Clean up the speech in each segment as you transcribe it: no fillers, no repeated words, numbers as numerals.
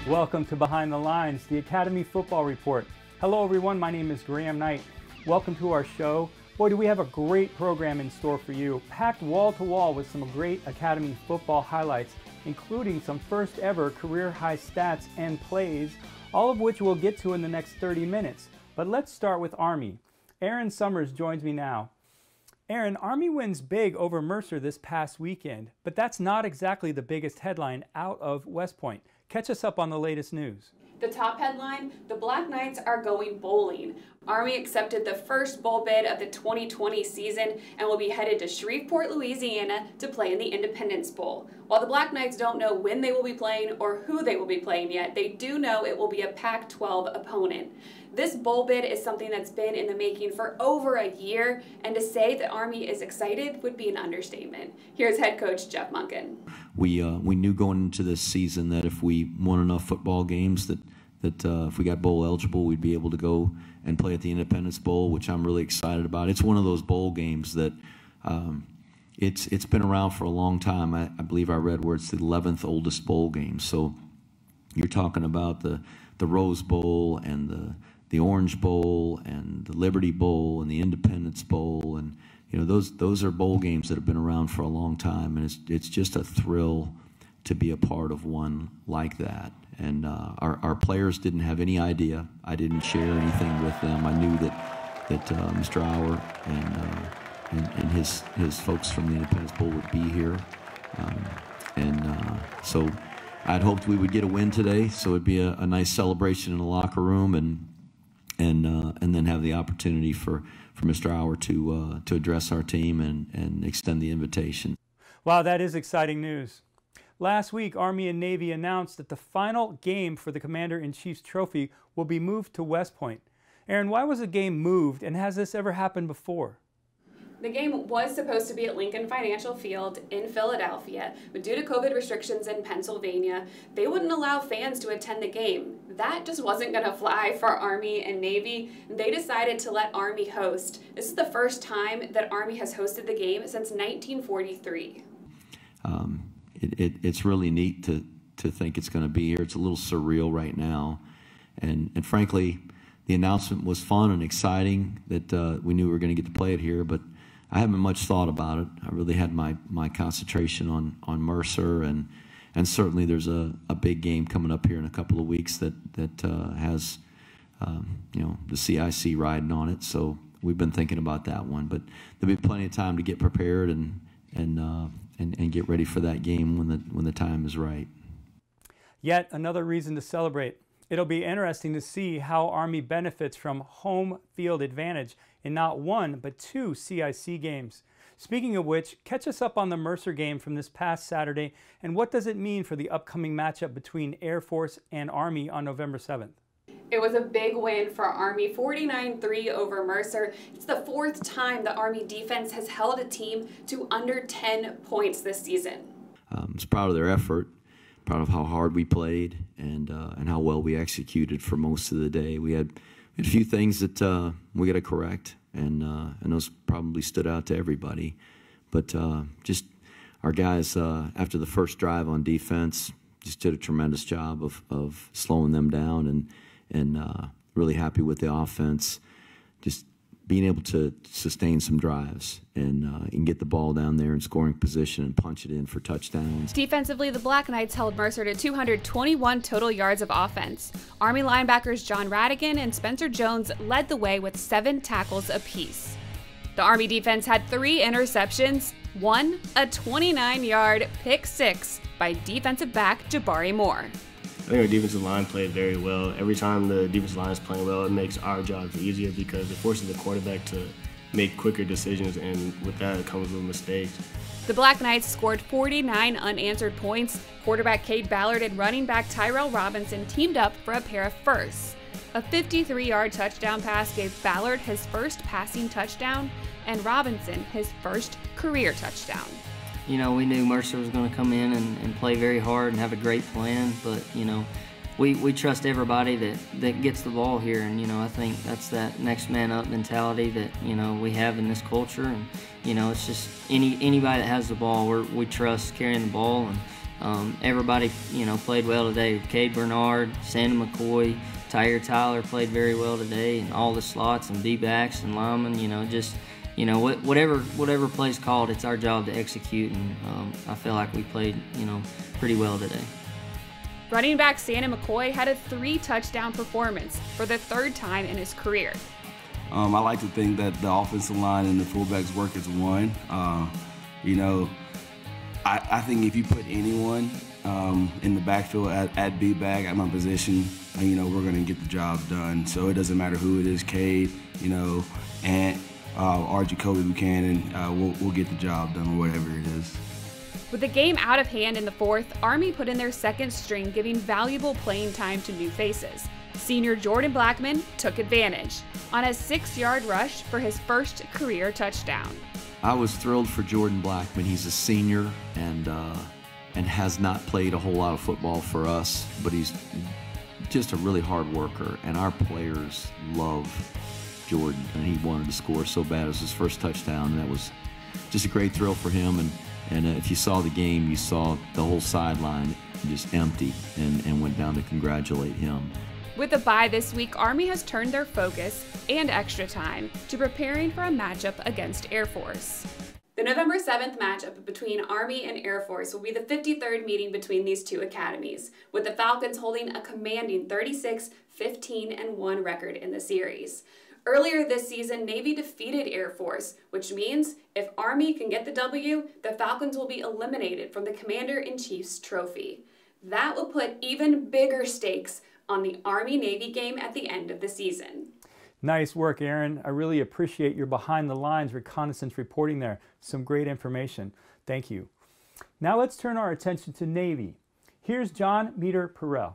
Welcome to Behind the Lines, the Academy Football Report. Hello everyone, my name is Graham Knight. Welcome to our show. Boy, do we have a great program in store for you, packed wall to wall with some great Academy football highlights, including some first ever career high stats and plays, all of which we'll get to in the next 30 minutes. But let's start with Army. Erin Summers joins me now. Erin, Army wins big over Mercer this past weekend, but that's not exactly the biggest headline out of West Point. Catch us up on the latest news. The top headline, the Black Knights are going bowling. Army accepted the first bowl bid of the 2020 season and will be headed to Shreveport, Louisiana to play in the Independence Bowl. While the Black Knights don't know when they will be playing or who they will be playing yet, they do know it will be a Pac-12 opponent. This bowl bid is something that's been in the making for over a year, and to say that Army is excited would be an understatement. Here's head coach Jeff Monken. We knew going into this season that if we won enough football games that if we got bowl eligible, we'd be able to go and play at the Independence Bowl, which I'm really excited about. It's one of those bowl games that it's been around for a long time. I believe I read where it's the 11th oldest bowl game. So you're talking about the Rose Bowl and the Orange Bowl and the Liberty Bowl and the Independence Bowl, and you know those are bowl games that have been around for a long time, and it's just a thrill to be a part of one like that. And our players didn't have any idea. I didn't share anything with them. I knew that Mr. Auer and his folks from the Independence Bowl would be here, so I'd hoped we would get a win today, so it'd be a nice celebration in the locker room, and then have the opportunity for Mr. Auer to address our team and extend the invitation. Wow, that is exciting news. Last week, Army and Navy announced that the final game for the Commander-in-Chief's trophy will be moved to West Point. Erin, why was the game moved, and has this ever happened before? The game was supposed to be at Lincoln Financial Field in Philadelphia, but due to COVID restrictions in Pennsylvania, they wouldn't allow fans to attend the game. That just wasn't going to fly for Army and Navy. They decided to let Army host. This is the first time that Army has hosted the game since 1943. It's really neat to think it's going to be here. It's a little surreal right now, and frankly, the announcement was fun and exciting that we knew we were going to get to play it here, but I haven't much thought about it. I really had my concentration on Mercer, and certainly there's a big game coming up here in a couple of weeks that has the CIC riding on it. So we've been thinking about that one, but there'll be plenty of time to get prepared and get ready for that game when the time is right. Yet another reason to celebrate. It'll be interesting to see how Army benefits from home field advantage in not one, but two CIC games. Speaking of which, catch us up on the Mercer game from this past Saturday, and what does it mean for the upcoming matchup between Air Force and Army on November 7th? It was a big win for Army, 49-3 over Mercer. It's the fourth time the Army defense has held a team to under 10 points this season. I was proud of their effort, proud of how hard we played, and how well we executed for most of the day. We had a few things that we got to correct, and those probably stood out to everybody. But just our guys, after the first drive on defense, just did a tremendous job of slowing them down, and really happy with the offense, just being able to sustain some drives and get the ball down there in scoring position and punch it in for touchdowns. Defensively, the Black Knights held Mercer to 221 total yards of offense. Army linebackers John Radigan and Spencer Jones led the way with 7 tackles apiece. The Army defense had 3 interceptions, one a 29-yard pick six by defensive back Jabari Moore. I think our defensive line played very well. Every time the defensive line is playing well, it makes our jobs easier because it forces the quarterback to make quicker decisions, and with that it comes with mistakes. The Black Knights scored 49 unanswered points. Quarterback Cade Ballard and running back Tyrell Robinson teamed up for a pair of firsts. A 53-yard touchdown pass gave Ballard his first passing touchdown and Robinson his first career touchdown. You know, we knew Mercer was going to come in and play very hard and have a great plan, but, you know, we trust everybody that gets the ball here, and, you know, I think that's that next man up mentality that, you know, we have in this culture, and, you know, it's just anybody that has the ball, we trust carrying the ball, Everybody, played well today. Cade Bernard, Sandon McCoy, Tyre Tyler played very well today, and all the slots and D-backs and linemen, whatever play's called, it's our job to execute, and I feel like we played, pretty well today. Running back Sandon McCoy had a 3-touchdown performance for the 3rd time in his career. I like to think that the offensive line and the fullbacks work as one. I think if you put anyone in the backfield at B-back, at my position, we're going to get the job done. So it doesn't matter who it is, Cade, and or Jacoby Buchanan, we'll get the job done, whatever it is. With the game out of hand in the 4th, Army put in their 2nd string, giving valuable playing time to new faces. Senior Jordan Blackman took advantage on a 6-yard rush for his first career touchdown. I was thrilled for Jordan Blackman. He's a senior and has not played a whole lot of football for us, but he's just a really hard worker, and our players love Jordan, and he wanted to score so bad. It was his first touchdown, and that was just a great thrill for him. And if you saw the game, you saw the whole sideline just empty, and went down to congratulate him. With a bye this week, Army has turned their focus and extra time to preparing for a matchup against Air Force. The November 7th matchup between Army and Air Force will be the 53rd meeting between these two academies, with the Falcons holding a commanding 36-15-1 record in the series. Earlier this season, Navy defeated Air Force, which means if Army can get the W, the Falcons will be eliminated from the Commander-in-Chief's trophy. That will put even bigger stakes on the Army-Navy game at the end of the season. Nice work, Erin. I really appreciate your behind-the-lines reconnaissance reporting there. Some great information. Thank you. Now let's turn our attention to Navy. Here's Jon Meterparel.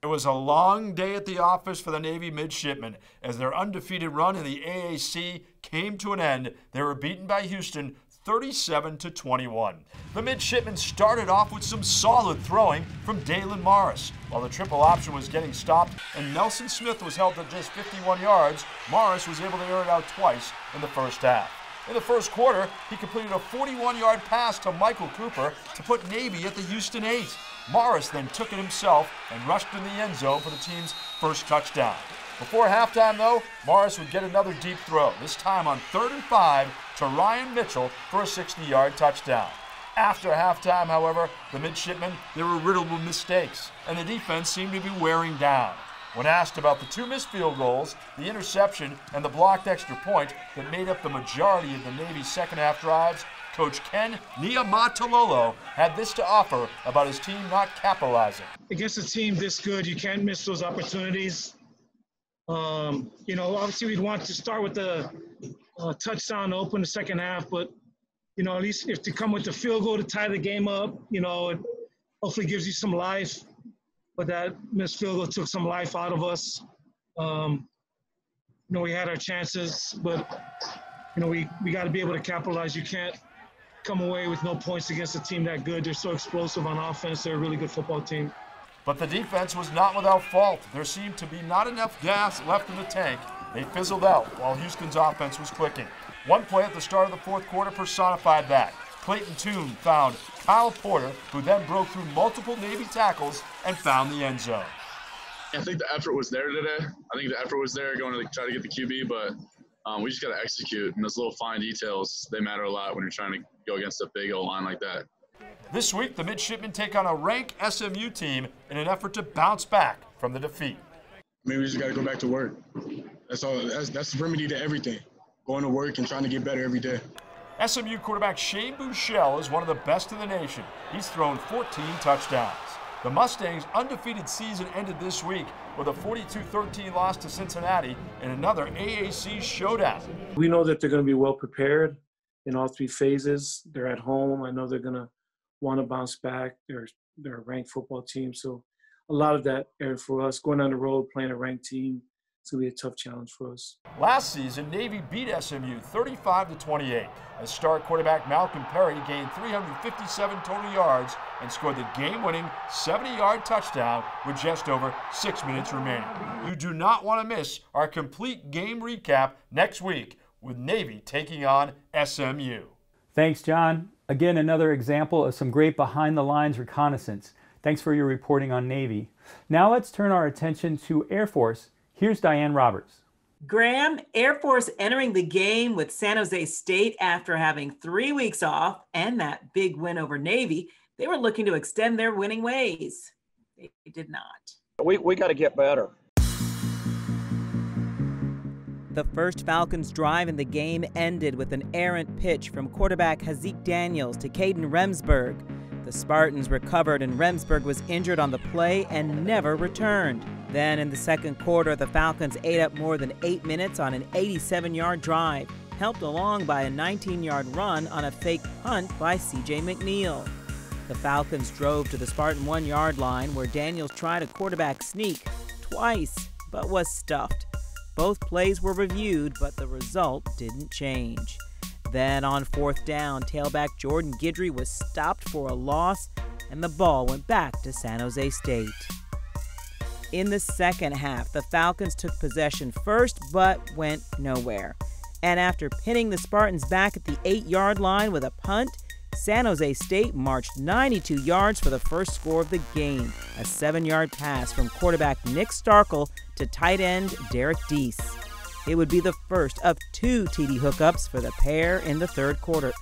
It was a long day at the office for the Navy midshipmen as their undefeated run in the AAC came to an end. They were beaten by Houston 37-21. The midshipmen started off with some solid throwing from Dalen Morris. While the triple option was getting stopped and Nelson Smith was held to just 51 yards, Morris was able to air it out twice in the first half. In the first quarter, he completed a 41-yard pass to Michael Cooper to put Navy at the Houston 8. Morris then took it himself and rushed in the end zone for the team's first touchdown. Before halftime, though, Morris would get another deep throw, this time on 3rd and 5 to Ryan Mitchell for a 60-yard touchdown. After halftime, however, the midshipmen, they were riddled with mistakes, and the defense seemed to be wearing down. When asked about the 2 missed field goals, the interception, and the blocked extra point that made up the majority of the Navy's second-half drives, Coach Ken Niumatalolo had this to offer about his team not capitalizing. Against a team this good, you can't miss those opportunities. Obviously we'd want to start with the touchdown to open the second half, but, at least if to come with the field goal to tie the game up, it hopefully gives you some life. But that missed field goal took some life out of us. We had our chances, but, we got to be able to capitalize. You can't come away with no points against a team that good. They're so explosive on offense. They're a really good football team. But the defense was not without fault. There seemed to be not enough gas left in the tank. They fizzled out while Houston's offense was clicking. One play at the start of the fourth quarter personified that. Clayton Toon found Kyle Porter, who then broke through multiple Navy tackles and found the end zone. I think the effort was there today. I think the effort was there going to try to get the QB, but we just got to execute. And those little fine details, they matter a lot when you're trying to go against a big O-line like that. This week, the midshipmen take on a ranked SMU team in an effort to bounce back from the defeat. We just got to go back to work. That's all. That's the remedy to everything. Going to work and trying to get better every day. SMU quarterback Shane Buechele is one of the best in the nation. He's thrown 14 touchdowns. The Mustangs' undefeated season ended this week with a 42-13 loss to Cincinnati in another AAC showdown. We know that they're going to be well prepared in all 3 phases. They're at home. I know they're going to want to bounce back. They're a ranked football team. So a lot of that for us, going on the road, playing a ranked team, it's going to be a tough challenge for us. Last season, Navy beat SMU 35-28 as star quarterback Malcolm Perry gained 357 total yards and scored the game-winning 70-yard touchdown with just over 6 minutes remaining. You do not want to miss our complete game recap next week with Navy taking on SMU. Thanks, John. Again, another example of some great behind-the-lines reconnaissance. Thanks for your reporting on Navy. Now let's turn our attention to Air Force. Here's Diane Roberts. Graham, Air Force entering the game with San Jose State after having 3 weeks off and that big win over Navy. They were looking to extend their winning ways. They did not. We got to get better. The first Falcons drive in the game ended with an errant pitch from quarterback Hazik Daniels to Caden Remsburg. The Spartans recovered and Remsburg was injured on the play and never returned. Then in the second quarter, the Falcons ate up more than 8 minutes on an 87-yard drive, helped along by a 19-yard run on a fake punt by C.J. McNeil. The Falcons drove to the Spartan 1-yard line where Daniels tried a quarterback sneak twice, but was stuffed. Both plays were reviewed, but the result didn't change. Then on fourth down, tailback Jordan Guidry was stopped for a loss, and the ball went back to San Jose State. In the second half, the Falcons took possession first, but went nowhere. And after pinning the Spartans back at the 8-yard line with a punt, San Jose State marched 92 yards for the first score of the game, a 7-yard pass from quarterback Nick Starkel to tight end Derek Deese. It would be the first of 2 TD hookups for the pair in the third quarter.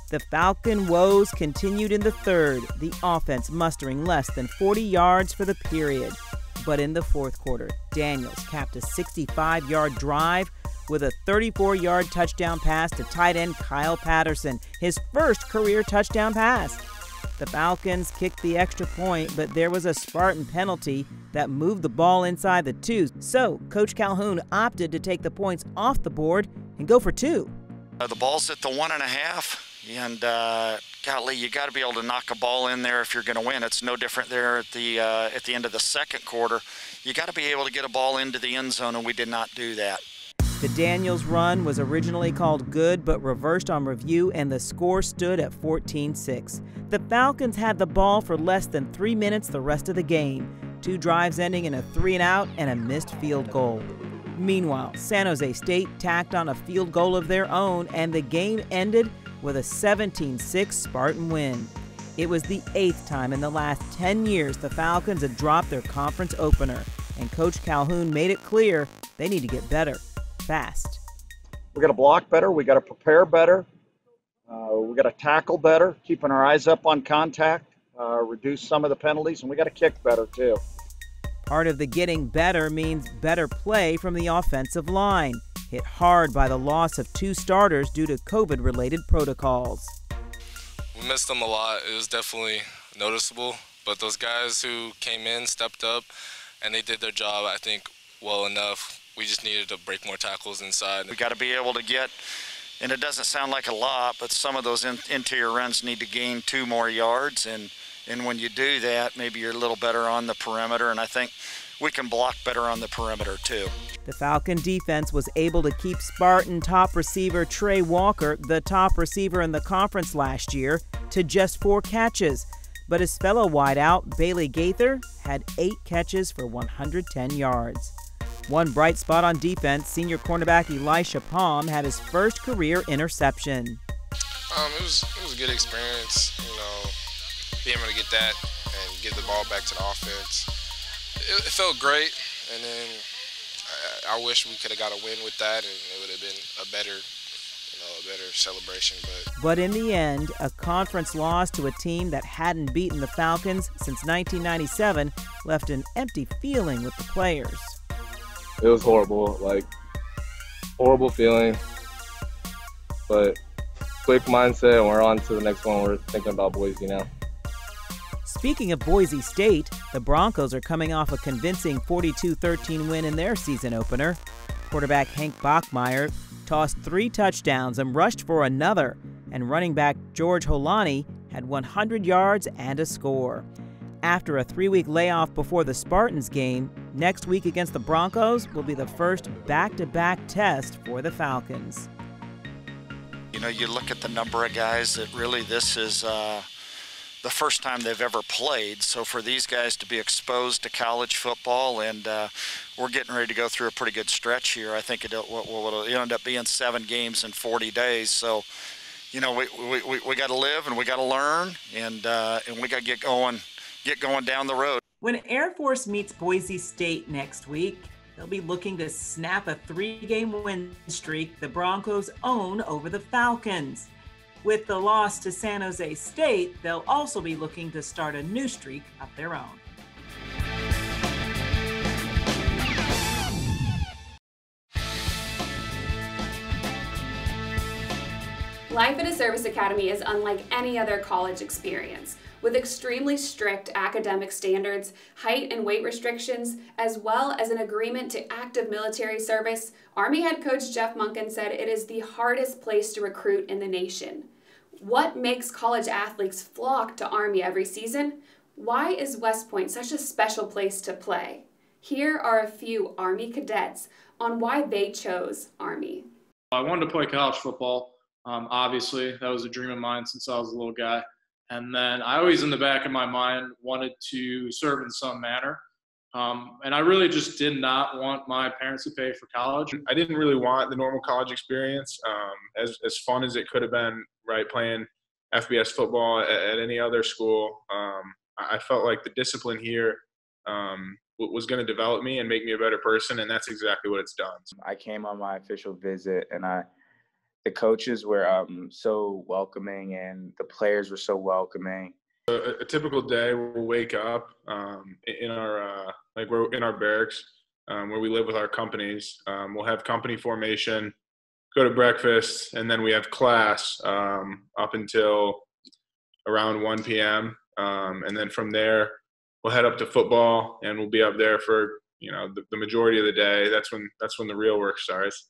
The Falcon woes continued in the third, the offense mustering less than 40 yards for the period. But in the fourth quarter, Daniels capped a 65-yard drive with a 34-yard touchdown pass to tight end Kyle Patterson, his first career touchdown pass. The Falcons kicked the extra point, but there was a Spartan penalty that moved the ball inside the 2. So Coach Calhoun opted to take the points off the board and go for 2. The ball's at the 1.5, and golly, you got to be able to knock a ball in there if you're going to win. It's no different there at the end of the second quarter. You got to be able to get a ball into the end zone, and we did not do that. The Daniels run was originally called good but reversed on review, and the score stood at 14-6. The Falcons had the ball for less than 3 minutes the rest of the game, 2 drives ending in a 3-and-out and a missed field goal. Meanwhile, San Jose State tacked on a field goal of their own, and the game ended with a 17-6 Spartan win. It was the 8th time in the last 10 years the Falcons had dropped their conference opener, and Coach Calhoun made it clear they need to get better. Fast. We got to block better. We got to prepare better. We got to tackle better, keeping our eyes up on contact, reduce some of the penalties, and we got to kick better too. Part of the getting better means better play from the offensive line, hit hard by the loss of 2 starters due to COVID-related protocols. We missed them a lot. It was definitely noticeable, but those guys who came in stepped up, and they did their job, I think, well enough. We just needed to break more tackles inside. We got to be able to get, and it doesn't sound like a lot, but some of those interior runs need to gain 2 more yards, and when you do that, maybe you're a little better on the perimeter, and I think we can block better on the perimeter too. The Falcon defense was able to keep Spartan top receiver Trey Walker, the top receiver in the conference last year, to just 4 catches. But his fellow wideout, Bailey Gaither, had 8 catches for 110 yards. One bright spot on defense, senior cornerback Elisha Palm had his first career interception. It was a good experience, being able to get that and give the ball back to the offense. It felt great, and then I wish we could have got a win with that, and it would have been a better celebration. But in the end, a conference loss to a team that hadn't beaten the Falcons since 1997 left an empty feeling with the players. It was horrible, horrible feeling, but quick mindset, and we're on to the next one. We're thinking about Boise now. Speaking of Boise State, the Broncos are coming off a convincing 42-13 win in their season opener. Quarterback Hank Bachmeier tossed 3 touchdowns and rushed for another, and running back George Holani had 100 yards and a score. After a 3-week layoff before the Spartans game, next week against the Broncos will be the first back-to-back test for the Falcons. You look at the number of guys that really this is the first time they've ever played. So for these guys to be exposed to college football, and we're getting ready to go through a pretty good stretch here. I think it'll end up being 7 games in 40 days. So, you know, we got to live and we got to learn, and we got to get going down the road. When Air Force meets Boise State next week, they'll be looking to snap a 3-game win streak the Broncos own over the Falcons. With the loss to San Jose State, they'll also be looking to start a new streak of their own. Life at a service academy is unlike any other college experience, with extremely strict academic standards, height and weight restrictions, as well as an agreement to active military service. Army head coach Jeff Monken said it is the hardest place to recruit in the nation. What makes college athletes flock to Army every season? Why is West Point such a special place to play? Here are a few Army cadets on why they chose Army. I wanted to play college football. Obviously, that was a dream of mine since I was a little guy. And then I always, in the back of my mind, wanted to serve in some manner. And I really just did not want my parents to pay for college. I didn't really want the normal college experience, as fun as it could have been, right, playing FBS football at any other school. I felt like the discipline here was going to develop me and make me a better person, and that's exactly what it's done. I came on my official visit, and the coaches were so welcoming, and the players were so welcoming. A typical day, we'll wake up in our we're in our barracks where we live with our companies. We'll have company formation, go to breakfast, and then we have class up until around 1 p.m. And then from there, we'll head up to football, and we'll be up there for the majority of the day. That's when the real work starts.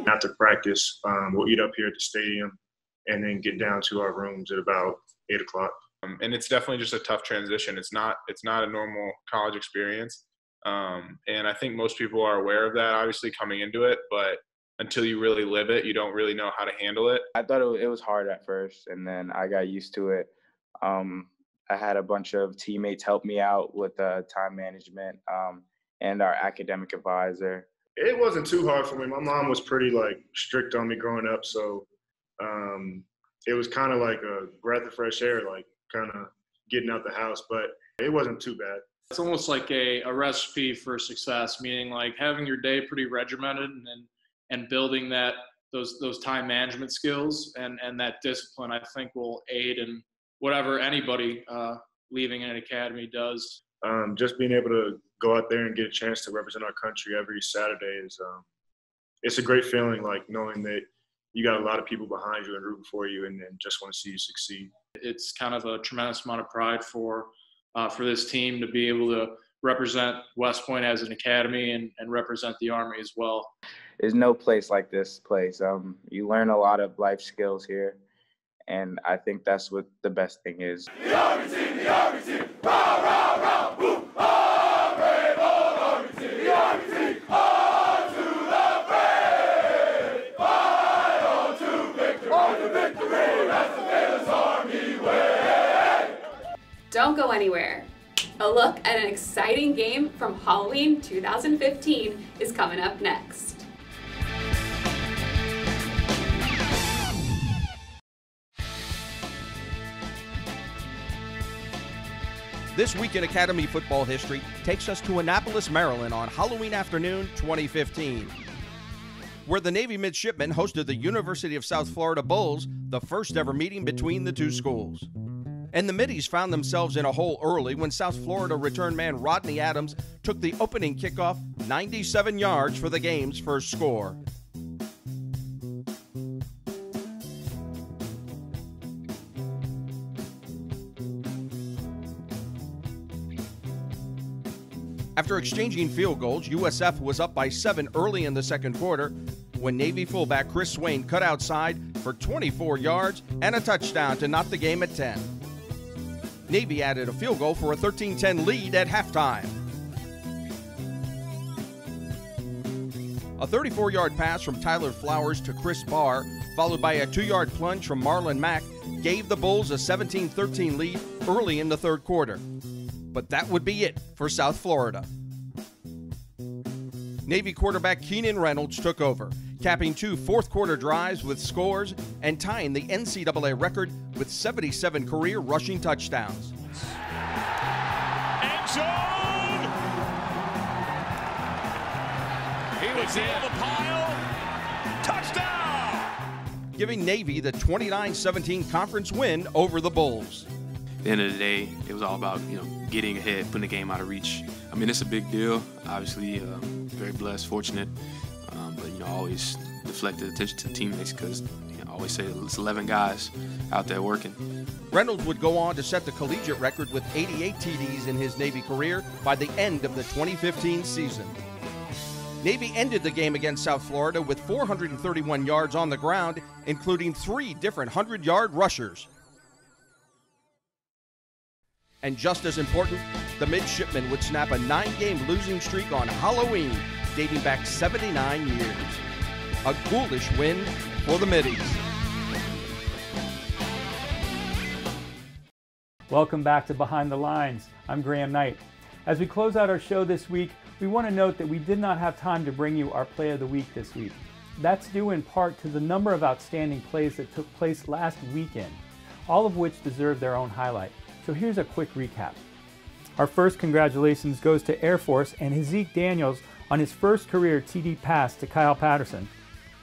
After practice, we'll eat up here at the stadium and then get down to our rooms at about 8 o'clock. And it's definitely just a tough transition. It's not a normal college experience. And I think most people are aware of that, obviously, coming into it, but until you really live it, you don't really know how to handle it. I thought it was hard at first, and then I got used to it. I had a bunch of teammates help me out with time management and our academic advisor. It wasn't too hard for me. My mom was pretty strict on me growing up, so it was kind of like a breath of fresh air, kind of getting out the house, but it wasn't too bad. It's almost like a recipe for success, meaning having your day pretty regimented and building those time management skills and that discipline, I think, will aid in whatever anybody leaving an academy does. Just being able to go out there and get a chance to represent our country every Saturday is it's a great feeling, knowing that you got a lot of people behind you and rooting for you and just want to see you succeed. It's kind of a tremendous amount of pride for this team to be able to represent West Point as an academy and represent the Army as well. There's no place like this place. You learn a lot of life skills here, and I think that's what the best thing is. The Army team, the Army team, rah, rah, rah, woo, ah, brave old Army team, the Army team, on to the fray, fight on to victory, that's the fearless Army way. Don't go anywhere. A look at an exciting game from Halloween 2015 is coming up next. This Week in Academy Football History takes us to Annapolis, Maryland on Halloween afternoon 2015, where the Navy midshipmen hosted the University of South Florida Bulls, the first ever meeting between the two schools. And the Middies found themselves in a hole early when South Florida return man Rodney Adams took the opening kickoff 97 yards for the game's first score. After exchanging field goals, USF was up by 7 early in the second quarter when Navy fullback Chris Swain cut outside for 24 yards and a touchdown to knot the game at 10. Navy added a field goal for a 13-10 lead at halftime. A 34-yard pass from Tyler Flowers to Chris Barr, followed by a 2-yard plunge from Marlon Mack, gave the Bulls a 17-13 lead early in the third quarter. But that would be it for South Florida. Navy quarterback Keenan Reynolds took over, capping 2 fourth-quarter drives with scores and tying the NCAA record with 77 career rushing touchdowns. End zone! He was in the pile. Touchdown! Giving Navy the 29-17 conference win over the Bulls. At the end of the day, it was all about, getting ahead, putting the game out of reach. I mean, it's a big deal. Obviously, very blessed, fortunate, but always deflected attention to teammates because I always say it's 11 guys out there working. Reynolds would go on to set the collegiate record with 88 TDs in his Navy career by the end of the 2015 season. Navy ended the game against South Florida with 431 yards on the ground, including 3 different 100-yard rushers. And just as important, the midshipmen would snap a 9-game losing streak on Halloween, dating back 79 years. A ghoulish win for the Middies. Welcome back to Behind the Lines. I'm Graham Knight. As we close out our show this week, we want to note that we did not have time to bring you our Play of the Week this week. That's due in part to the number of outstanding plays that took place last weekend, all of which deserve their own highlight. So here's a quick recap. Our first congratulations goes to Air Force and Hezek Daniels on his first career TD pass to Kyle Patterson.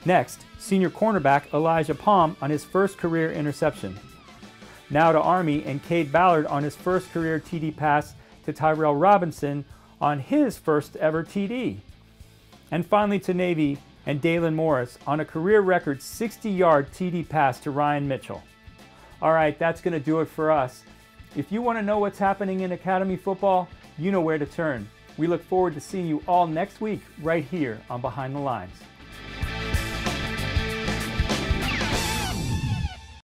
Next, senior cornerback Elijah Palm on his first career interception. Now to Army and Cade Ballard on his first career TD pass to Tyrell Robinson on his first ever TD. And finally to Navy and Dalen Morris on a career record 60-yard TD pass to Ryan Mitchell. All right, that's going to do it for us. If you want to know what's happening in Academy football, you know where to turn. We look forward to seeing you all next week right here on Behind the Lines.